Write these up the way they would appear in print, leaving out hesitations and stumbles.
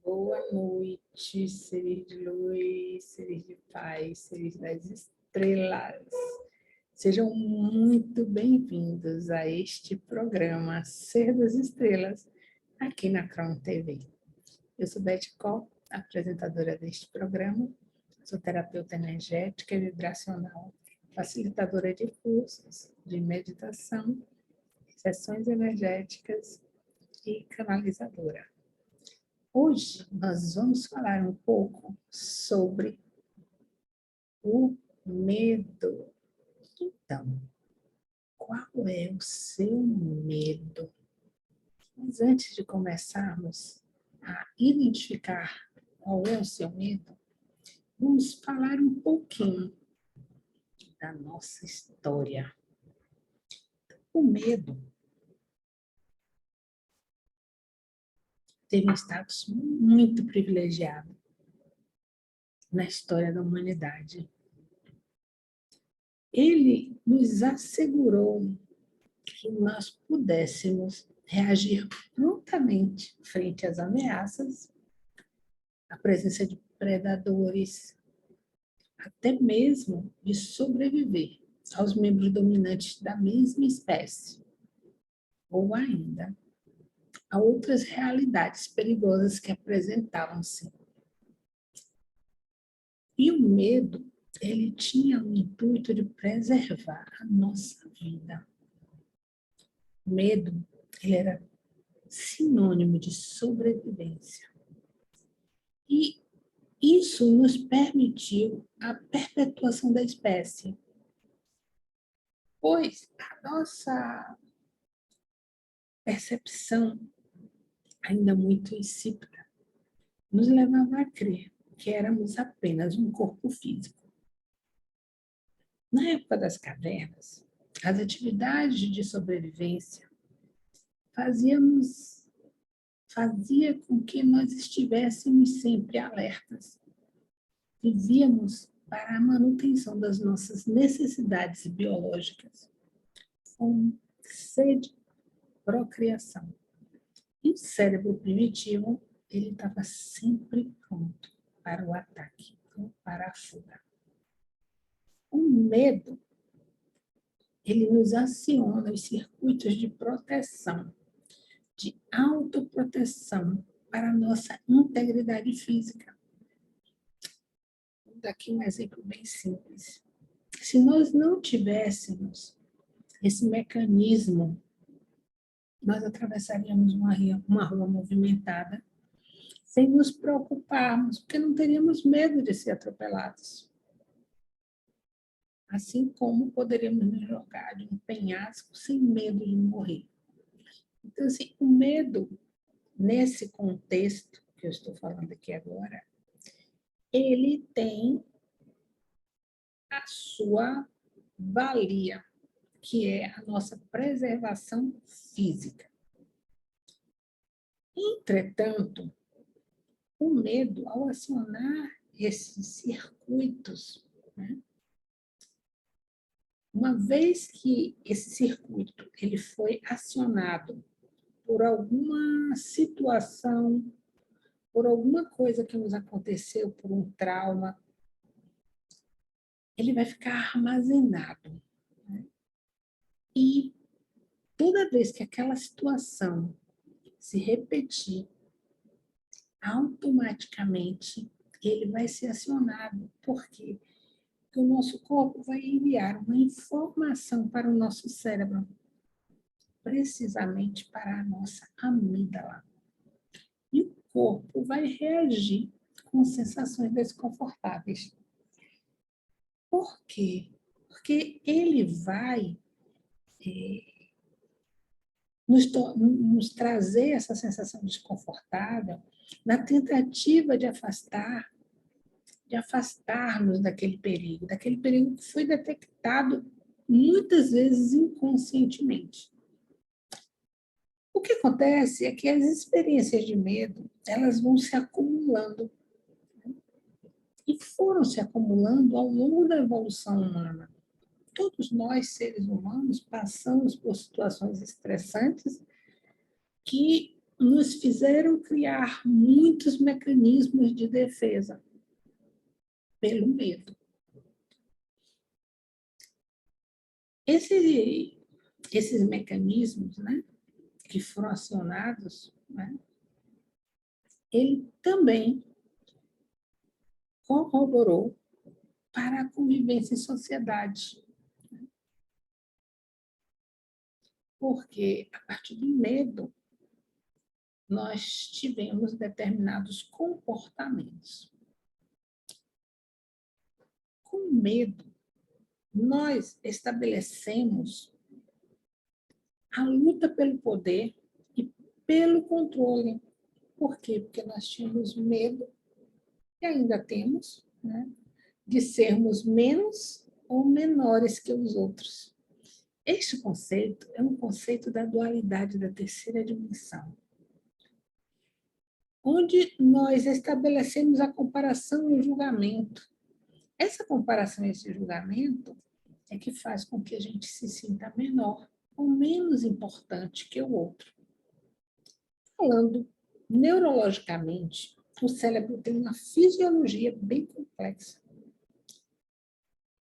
Boa noite, seres de luz, seres de paz, seres das estrelas. Sejam muito bem-vindos a este programa Ser das Estrelas, aqui na Crown TV. Eu sou Beth Kopp, apresentadora deste programa, sou terapeuta energética e vibracional, facilitadora de cursos de meditação, sessões energéticas e canalizadora. Hoje nós vamos falar um pouco sobre o medo. Então, qual é o seu medo? Mas antes de começarmos a identificar qual é o seu medo, vamos falar um pouquinho da nossa história. O medo teve um status muito privilegiado na história da humanidade. Ele nos assegurou que nós pudéssemos reagir prontamente frente às ameaças, à presença de predadores, até mesmo de sobreviver aos membros dominantes da mesma espécie, ou ainda a outras realidades perigosas que apresentavam-se. E o medo, ele tinha o intuito de preservar a nossa vida. O medo, ele era sinônimo de sobrevivência. E isso nos permitiu a perpetuação da espécie, pois a nossa percepção, ainda muito insípida, nos levava a crer que éramos apenas um corpo físico. Na época das cavernas, as atividades de sobrevivência fazia com que nós estivéssemos sempre alertas. Vivíamos para a manutenção das nossas necessidades biológicas, fome, sede, procriação. E o cérebro primitivo, ele estava sempre pronto para o ataque, para a fuga. O medo, ele nos aciona os circuitos de proteção, de autoproteção para a nossa integridade física. Vou dar aqui um exemplo bem simples. Se nós não tivéssemos esse mecanismo, nós atravessaríamos uma rua movimentada sem nos preocuparmos, porque não teríamos medo de ser atropelados. Assim como poderíamos nos jogar de um penhasco sem medo de morrer. Então, assim, o medo, nesse contexto que eu estou falando aqui agora, ele tem a sua valia, que é a nossa preservação física. Entretanto, o medo, ao acionar esses circuitos, né, uma vez que esse circuito ele foi acionado por alguma situação, por alguma coisa que nos aconteceu, por um trauma, ele vai ficar armazenado. Né? E toda vez que aquela situação se repetir, automaticamente ele vai ser acionado. Por quê? Porque o nosso corpo vai enviar uma informação para o nosso cérebro, precisamente para a nossa amígdala. E o corpo vai reagir com sensações desconfortáveis. Por quê? Porque ele vai nos trazer essa sensação desconfortável na tentativa de afastar-nos daquele perigo que foi detectado muitas vezes inconscientemente. O que acontece é que as experiências de medo, elas vão se acumulando, né? E foram se acumulando ao longo da evolução humana. Todos nós, seres humanos, passamos por situações estressantes que nos fizeram criar muitos mecanismos de defesa pelo medo. Esses mecanismos, né, que foram acionados, né, ele também corroborou para a convivência em sociedade. Porque, a partir do medo, nós tivemos determinados comportamentos. Com medo, nós estabelecemos a luta pelo poder e pelo controle. Por quê? Porque nós tínhamos medo, e ainda temos, né, de sermos menos ou menores que os outros. Este conceito é um conceito da dualidade da terceira dimensão, onde nós estabelecemos a comparação e o julgamento. Essa comparação e esse julgamento é que faz com que a gente se sinta menor ou menos importante que o outro. Falando neurologicamente, o cérebro tem uma fisiologia bem complexa,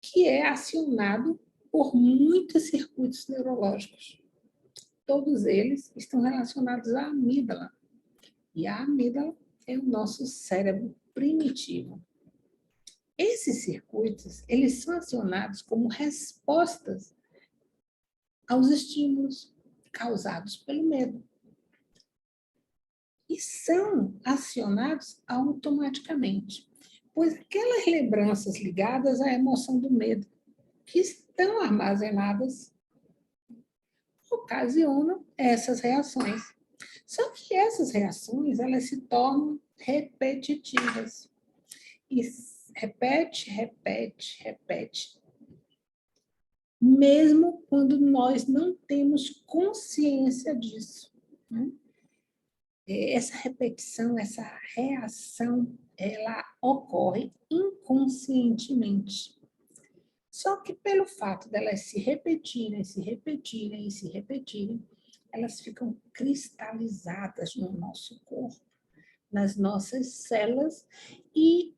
que é acionado por muitos circuitos neurológicos. Todos eles estão relacionados à amígdala. E a amígdala é o nosso cérebro primitivo. Esses circuitos, eles são acionados como respostas aos estímulos causados pelo medo. E são acionados automaticamente, pois aquelas lembranças ligadas à emoção do medo, que estão armazenadas, ocasionam essas reações. Só que essas reações, elas se tornam repetitivas. E repete, repete, repete. Mesmo quando nós não temos consciência disso, né? Essa repetição, essa reação, ela ocorre inconscientemente. Só que pelo fato delas se repetirem, se repetirem e se repetirem, elas ficam cristalizadas no nosso corpo, nas nossas células e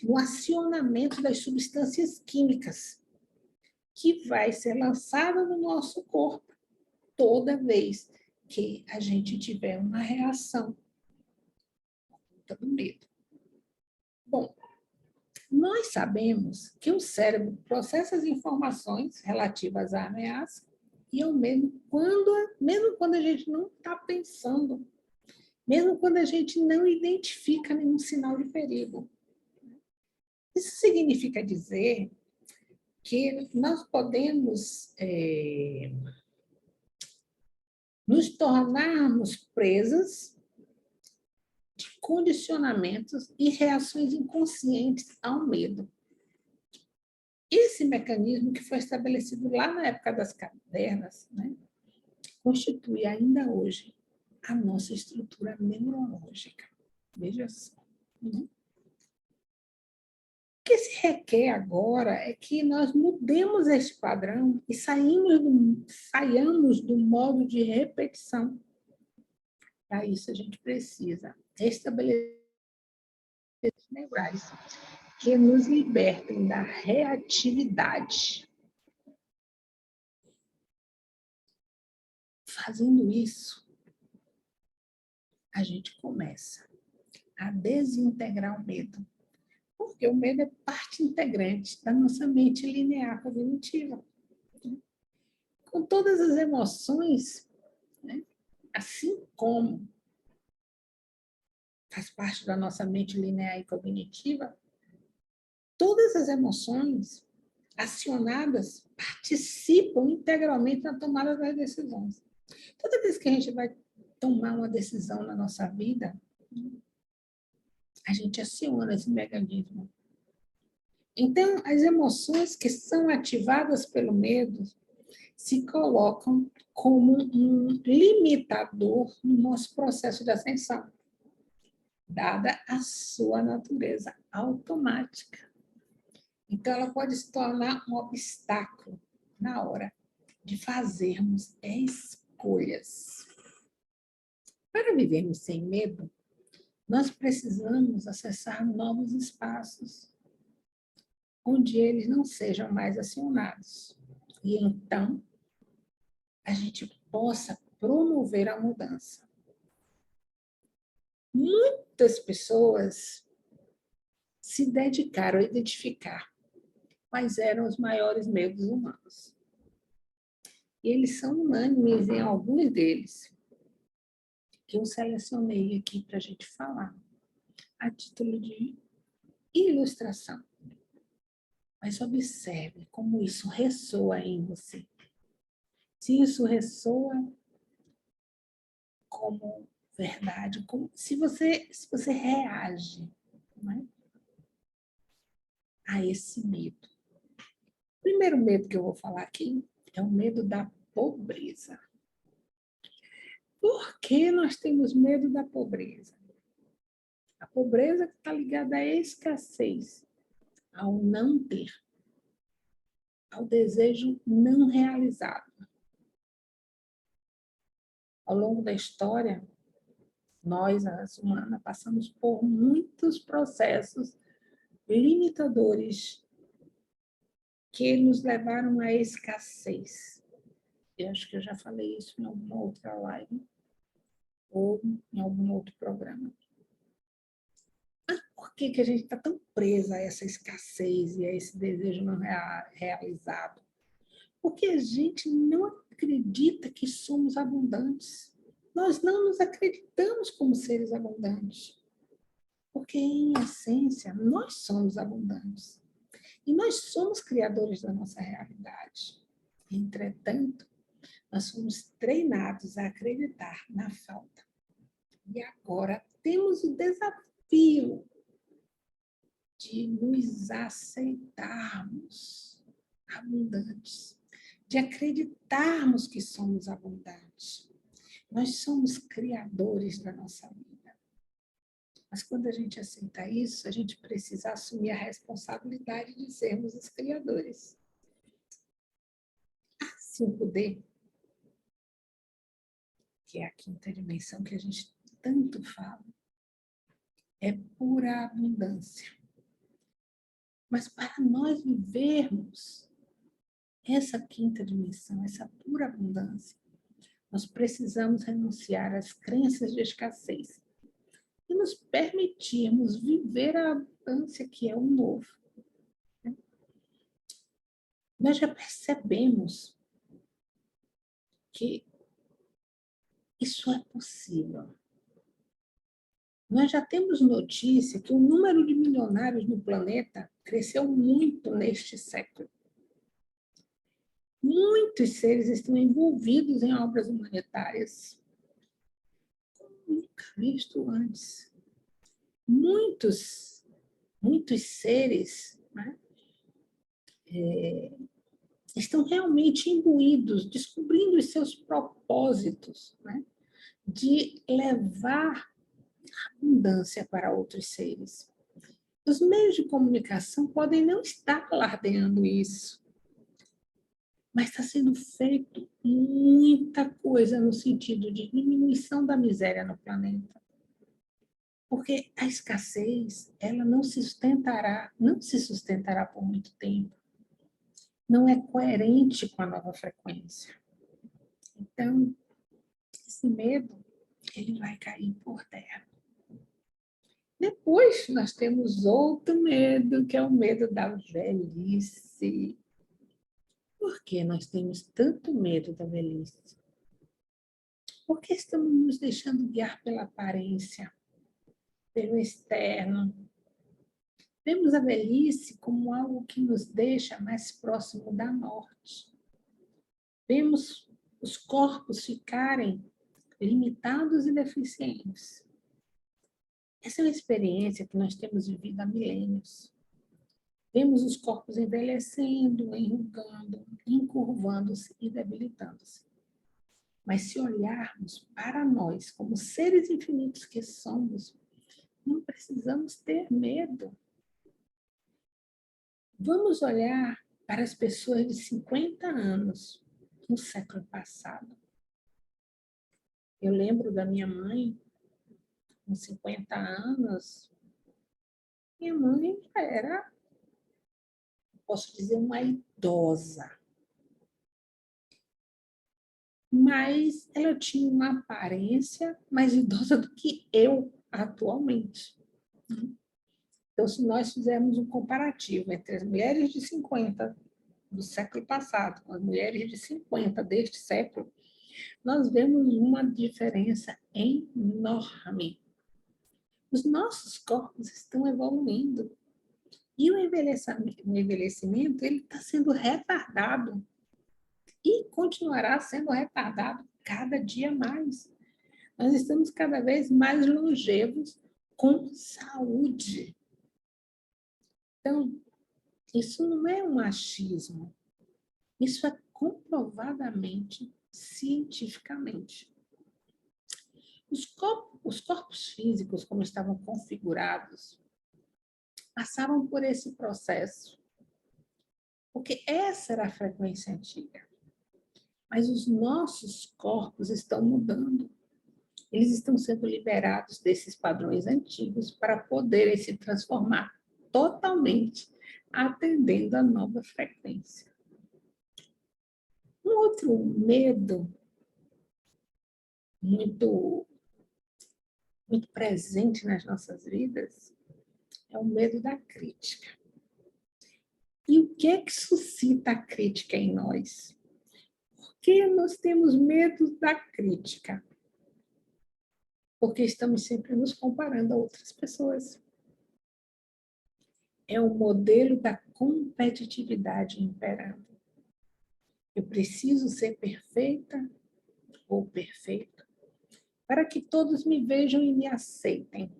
no acionamento das substâncias químicas, que vai ser lançada no nosso corpo toda vez que a gente tiver uma reação do medo. Bom, nós sabemos que o cérebro processa as informações relativas à ameaça e ao medo mesmo quando a gente não está pensando, mesmo quando a gente não identifica nenhum sinal de perigo. Isso significa dizer que nós podemos nos tornarmos presas de condicionamentos e reações inconscientes ao medo. Esse mecanismo que foi estabelecido lá na época das cavernas, né, constitui ainda hoje a nossa estrutura neurológica. Veja só. Né? O que se requer agora é que nós mudemos esse padrão e saiamos do modo de repetição. Para isso, a gente precisa estabelecer neurais que nos libertem da reatividade. Fazendo isso, a gente começa a desintegrar o medo, porque o medo é parte integrante da nossa mente linear cognitiva. Com todas as emoções, né, assim como faz parte da nossa mente linear e cognitiva, todas as emoções acionadas participam integralmente na tomada das decisões. Toda vez que a gente vai tomar uma decisão na nossa vida, a gente aciona esse mecanismo. Então, as emoções que são ativadas pelo medo se colocam como um limitador no nosso processo de ascensão, dada a sua natureza automática. Então, ela pode se tornar um obstáculo na hora de fazermos escolhas. Para vivermos sem medo, nós precisamos acessar novos espaços onde eles não sejam mais acionados. E então, a gente possa promover a mudança. Muitas pessoas se dedicaram a identificar quais eram os maiores medos humanos. E eles são unânimes em alguns deles, que eu selecionei aqui para a gente falar, a título de ilustração. Mas observe como isso ressoa em você. Se isso ressoa como verdade, como, se você reage, não é, a esse medo. O primeiro medo que eu vou falar aqui é o medo da pobreza. Por que nós temos medo da pobreza? A pobreza está ligada à escassez, ao não ter, ao desejo não realizado. Ao longo da história, nós, a raça humana, passamos por muitos processos limitadores que nos levaram à escassez. Eu acho que eu já falei isso em alguma outra live ou em algum outro programa. Mas por que a gente está tão presa a essa escassez e a esse desejo não realizado? Porque a gente não acredita que somos abundantes. Nós não nos acreditamos como seres abundantes. Porque, em essência, nós somos abundantes. E nós somos criadores da nossa realidade. Entretanto, nós somos treinados a acreditar na falta. E agora temos o desafio de nos aceitarmos abundantes, de acreditarmos que somos abundantes. Nós somos criadores da nossa vida. Mas quando a gente aceita isso, a gente precisa assumir a responsabilidade de sermos os criadores. A 5D, que é a quinta dimensão que a gente tanto fala, é pura abundância. Mas para nós vivermos essa quinta dimensão, essa pura abundância, nós precisamos renunciar às crenças de escassez e nos permitirmos viver a abundância que é o novo. Nós já percebemos que isso é possível. Nós já temos notícia que o número de milionários no planeta cresceu muito neste século. Muitos seres estão envolvidos em obras humanitárias, como nunca visto antes. Muitos seres, né, estão realmente imbuídos, descobrindo os seus propósitos, né, de levar abundância para outros seres. Os meios de comunicação podem não estar alardeando isso, mas está sendo feito muita coisa no sentido de diminuição da miséria no planeta. Porque a escassez, ela não se sustentará por muito tempo. Não é coerente com a nova frequência. Então, esse medo, ele vai cair por terra. Depois, nós temos outro medo, que é o medo da velhice. Por que nós temos tanto medo da velhice? Porque estamos nos deixando guiar pela aparência, pelo externo. Vemos a velhice como algo que nos deixa mais próximo da morte. Vemos os corpos ficarem limitados e deficientes. Essa é uma experiência que nós temos vivido há milênios. Vemos os corpos envelhecendo, enrugando, encurvando-se e debilitando-se. Mas se olharmos para nós como seres infinitos que somos, não precisamos ter medo. Vamos olhar para as pessoas de 50 anos no século passado. Eu lembro da minha mãe, com 50 anos, minha mãe era, posso dizer, uma idosa. Mas ela tinha uma aparência mais idosa do que eu atualmente. Então, se nós fizermos um comparativo entre as mulheres de 50 do século passado com as mulheres de 50 deste século, nós vemos uma diferença enorme. Os nossos corpos estão evoluindo. E o envelhecimento ele está sendo retardado. E continuará sendo retardado cada dia mais. Nós estamos cada vez mais longevos com saúde. Então, isso não é um achismo. Isso é comprovadamente cientificamente. Os corpos físicos, como estavam configurados, passavam por esse processo. Porque essa era a frequência antiga. Mas os nossos corpos estão mudando. Eles estão sendo liberados desses padrões antigos para poderem se transformar totalmente, atendendo à nova frequência. Um outro medo muito, muito presente nas nossas vidas é o medo da crítica. E o que é que suscita a crítica em nós? Por que nós temos medo da crítica? Porque estamos sempre nos comparando a outras pessoas. É o modelo da competitividade imperando. Eu preciso ser perfeita ou perfeito para que todos me vejam e me aceitem.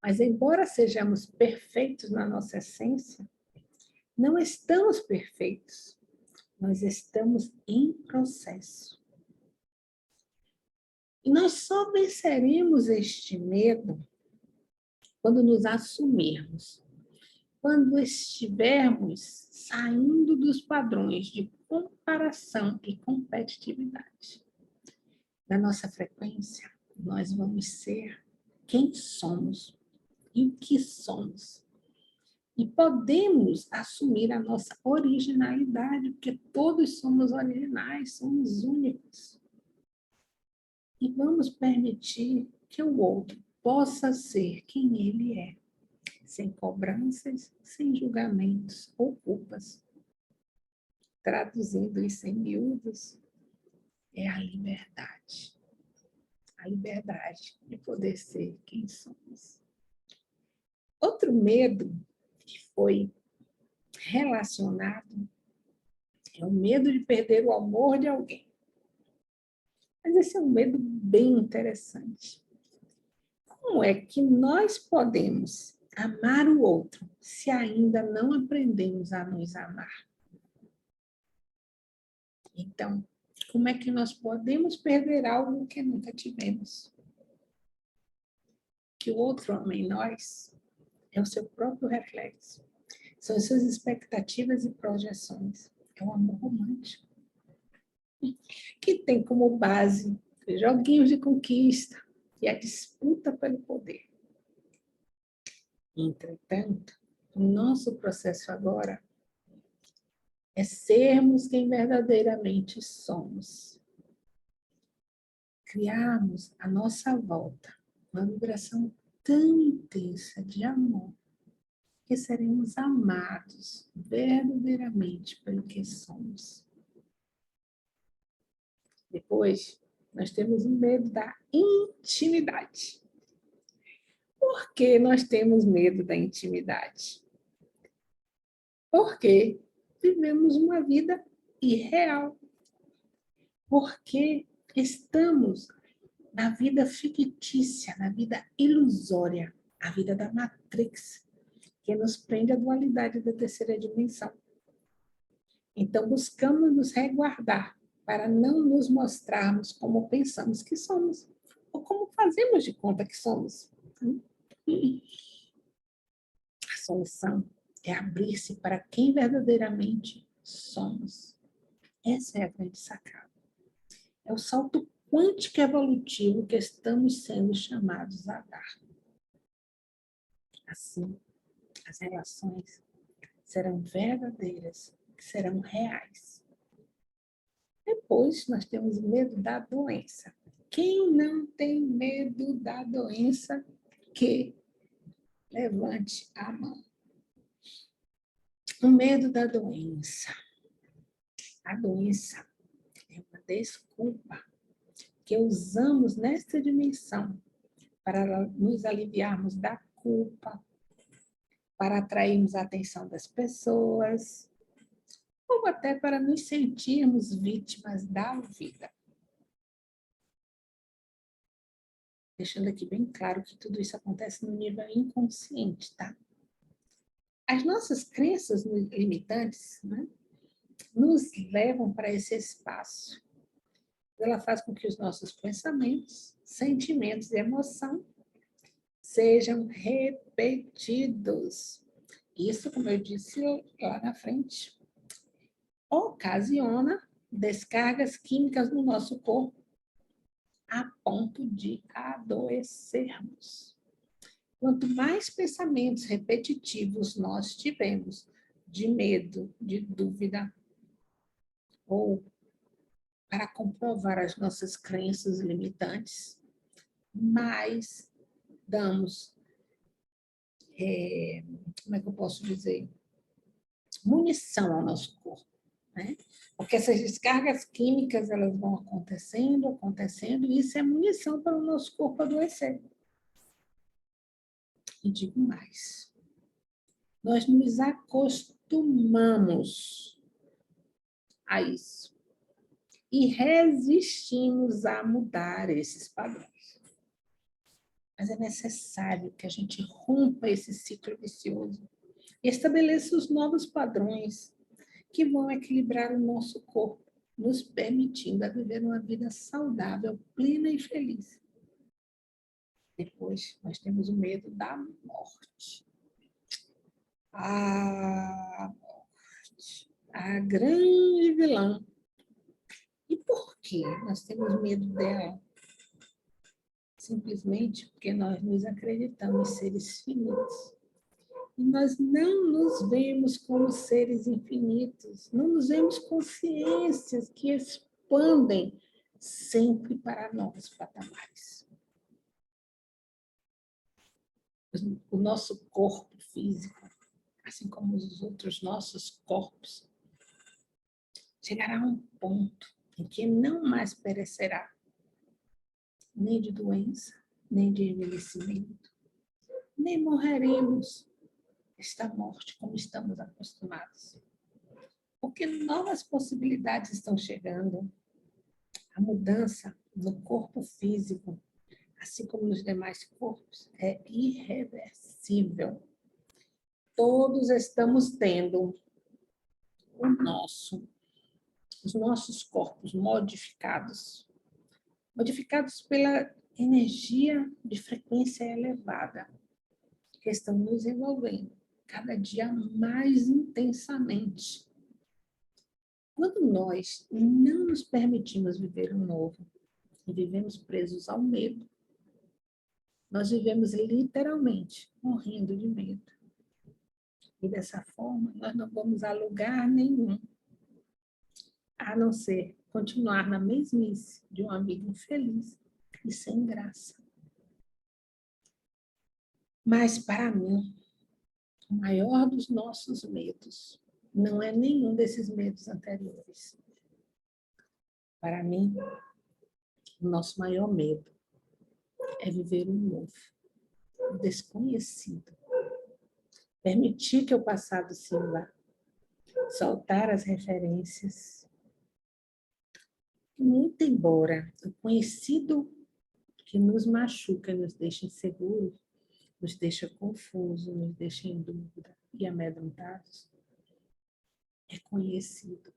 Mas, embora sejamos perfeitos na nossa essência, não estamos perfeitos. Nós estamos em processo. E nós só venceremos este medo quando nos assumirmos, quando estivermos saindo dos padrões de comparação e competitividade. Na nossa frequência, nós vamos ser quem somos e o que somos. E podemos assumir a nossa originalidade, porque todos somos originais, somos únicos. E vamos permitir que o outro possa ser quem ele é, sem cobranças, sem julgamentos ou culpas. Traduzindo isso em miúdos, é a liberdade. A liberdade de poder ser quem somos. Outro medo que foi relacionado é o medo de perder o amor de alguém. Mas esse é um medo bem interessante. Como é que nós podemos amar o outro se ainda não aprendemos a nos amar? Então, como é que nós podemos perder algo que nunca tivemos? Que o outro ama em nós é o seu próprio reflexo. São as suas expectativas e projeções. É o amor romântico. Que tem como base joguinhos de conquista e a disputa pelo poder. Entretanto, o nosso processo agora é sermos quem verdadeiramente somos. Criarmos à nossa volta uma vibração tão intensa de amor que seremos amados verdadeiramente pelo que somos. Depois, nós temos o medo da intimidade. Por que nós temos medo da intimidade? Porque vivemos uma vida irreal. Porque estamos na vida fictícia, na vida ilusória, a vida da Matrix, que nos prende à dualidade da terceira dimensão. Então, buscamos nos resguardar para não nos mostrarmos como pensamos que somos, ou como fazemos de conta que somos. A solução é abrir-se para quem verdadeiramente somos. Essa é a grande sacada. É o salto quântico evolutivo que estamos sendo chamados a dar. Assim, as relações serão verdadeiras, serão reais. Depois, nós temos medo da doença. Quem não tem medo da doença, que levante a mão. O medo da doença. A doença é uma desculpa que usamos nesta dimensão para nos aliviarmos da culpa, para atrairmos a atenção das pessoas, ou até para nos sentirmos vítimas da vida. Deixando aqui bem claro que tudo isso acontece no nível inconsciente, tá? As nossas crenças limitantes, né, nos levam para esse espaço. Ela faz com que os nossos pensamentos, sentimentos e emoção sejam repetidos. Isso, como eu disse lá na frente, ocasiona descargas químicas no nosso corpo a ponto de adoecermos. Quanto mais pensamentos repetitivos nós tivermos de medo, de dúvida, ou para comprovar as nossas crenças limitantes, mais damos, como é que eu posso dizer, munição ao nosso corpo, né? Porque essas descargas químicas, elas vão acontecendo, e isso é munição para o nosso corpo adoecer. E digo mais, nós nos acostumamos a isso e resistimos a mudar esses padrões. Mas é necessário que a gente rompa esse ciclo vicioso e estabeleça os novos padrões que vão equilibrar o nosso corpo, nos permitindo a viver uma vida saudável, plena e feliz. Depois, nós temos o medo da morte. A morte, a grande vilã. E por que nós temos medo dela? Simplesmente porque nós nos acreditamos seres finitos. E nós não nos vemos como seres infinitos, não nos vemos consciências que expandem sempre para novos patamares. O nosso corpo físico, assim como os outros nossos corpos, chegará a um ponto em que não mais perecerá, nem de doença, nem de envelhecimento, nem morreremos esta morte como estamos acostumados. Porque novas possibilidades estão chegando. A mudança no corpo físico, assim como nos demais corpos, é irreversível. Todos estamos tendo os nossos corpos modificados pela energia de frequência elevada, que estão nos envolvendo cada dia mais intensamente. Quando nós não nos permitimos viver o novo e vivemos presos ao medo, nós vivemos literalmente morrendo de medo. E dessa forma, nós não vamos a lugar nenhum, a não ser continuar na mesmice de uma vida infeliz e sem graça. Mas, para mim, o maior dos nossos medos não é nenhum desses medos anteriores. Para mim, o nosso maior medo é viver o novo, o desconhecido. Permitir que o passado se vá, soltar as referências. Muito embora o conhecido que nos machuca, nos deixa inseguros, nos deixa confusos, nos deixa em dúvida e amedrontados, é conhecido.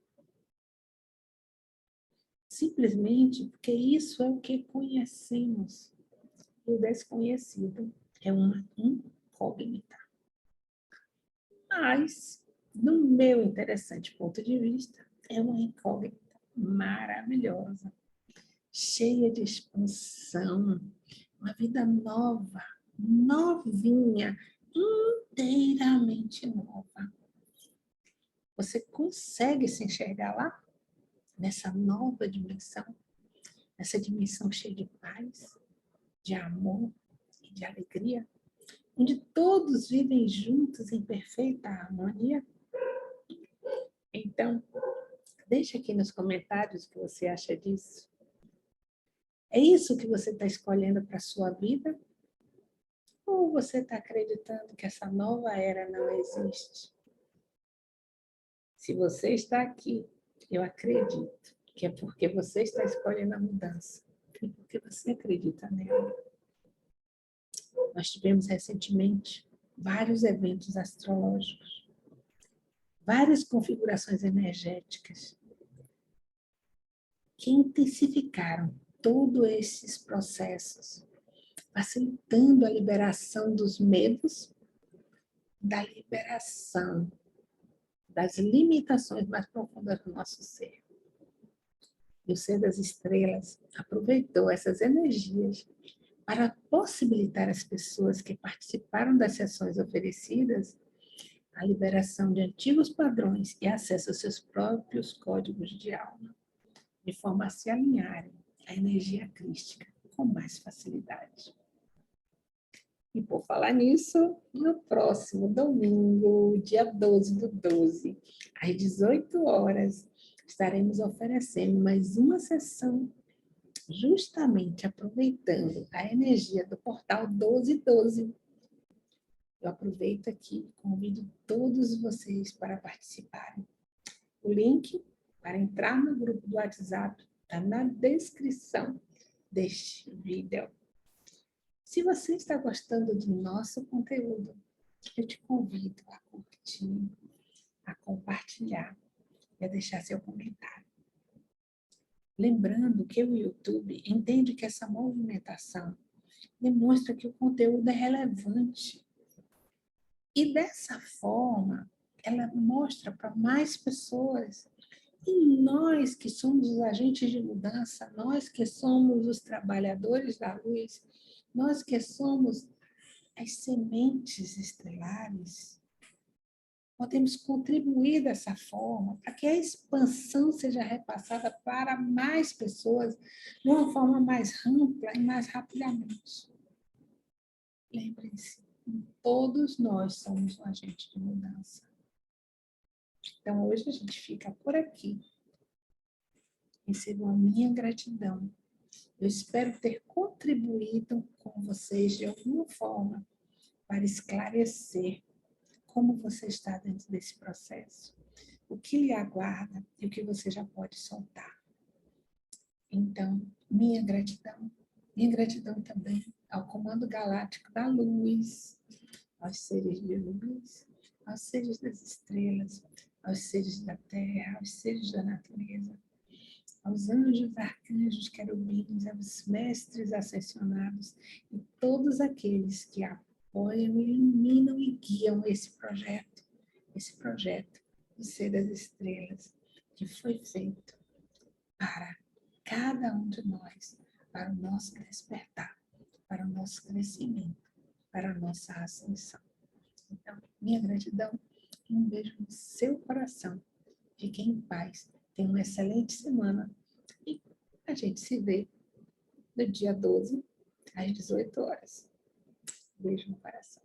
Simplesmente porque isso é o que conhecemos. E o desconhecido é uma incógnita. Mas, no meu interessante ponto de vista, é uma incógnita maravilhosa, cheia de expansão, uma vida nova, novinha, inteiramente nova. Você consegue se enxergar lá, nessa nova dimensão, nessa dimensão cheia de paz, de amor e de alegria, onde todos vivem juntos em perfeita harmonia? Então, deixa aqui nos comentários o que você acha disso. É isso que você está escolhendo para a sua vida? Ou você está acreditando que essa nova era não existe? Se você está aqui, eu acredito que é porque você está escolhendo a mudança e porque você acredita nela. Nós tivemos recentemente vários eventos astrológicos, várias configurações energéticas que intensificaram todos esses processos, facilitando a liberação dos medos, da liberação das limitações mais profundas do nosso ser. E o Ser das Estrelas aproveitou essas energias para possibilitar às pessoas que participaram das sessões oferecidas a liberação de antigos padrões e acesso aos seus próprios códigos de alma, de forma a se alinharem à energia crística com mais facilidade. E por falar nisso, no próximo domingo, dia 12/12, às 18 horas, estaremos oferecendo mais uma sessão, justamente aproveitando a energia do portal 1212. Eu aproveito aqui e convido todos vocês para participarem. O link para entrar no grupo do WhatsApp está na descrição deste vídeo. Se você está gostando do nosso conteúdo, eu te convido a curtir, a compartilhar e a deixar seu comentário. Lembrando que o YouTube entende que essa movimentação demonstra que o conteúdo é relevante. E dessa forma, ela mostra para mais pessoas. E nós que somos os agentes de mudança, nós que somos os trabalhadores da luz, nós que somos as sementes estelares, podemos contribuir dessa forma para que a expansão seja repassada para mais pessoas de uma forma mais ampla e mais rapidamente. Lembrem-se, todos nós somos um agente de mudança. Então, hoje a gente fica por aqui. Recebam a minha gratidão. Eu espero ter contribuído com vocês de alguma forma para esclarecer como você está dentro desse processo, o que lhe aguarda e o que você já pode soltar. Então, minha gratidão também ao Comando Galáctico da Luz, aos seres de luz, aos seres das estrelas, aos seres da terra, aos seres da natureza, aos anjos, arcanjos, querubins, aos mestres ascensionados e todos aqueles que apoiam, iluminam e guiam esse projeto do Ser das Estrelas, que foi feito para cada um de nós, para o nosso despertar, para o nosso crescimento, para a nossa ascensão. Então, minha gratidão e um beijo no seu coração. Fiquem em paz. Tenham uma excelente semana e a gente se vê no dia 12, às 18 horas. Beijo no coração.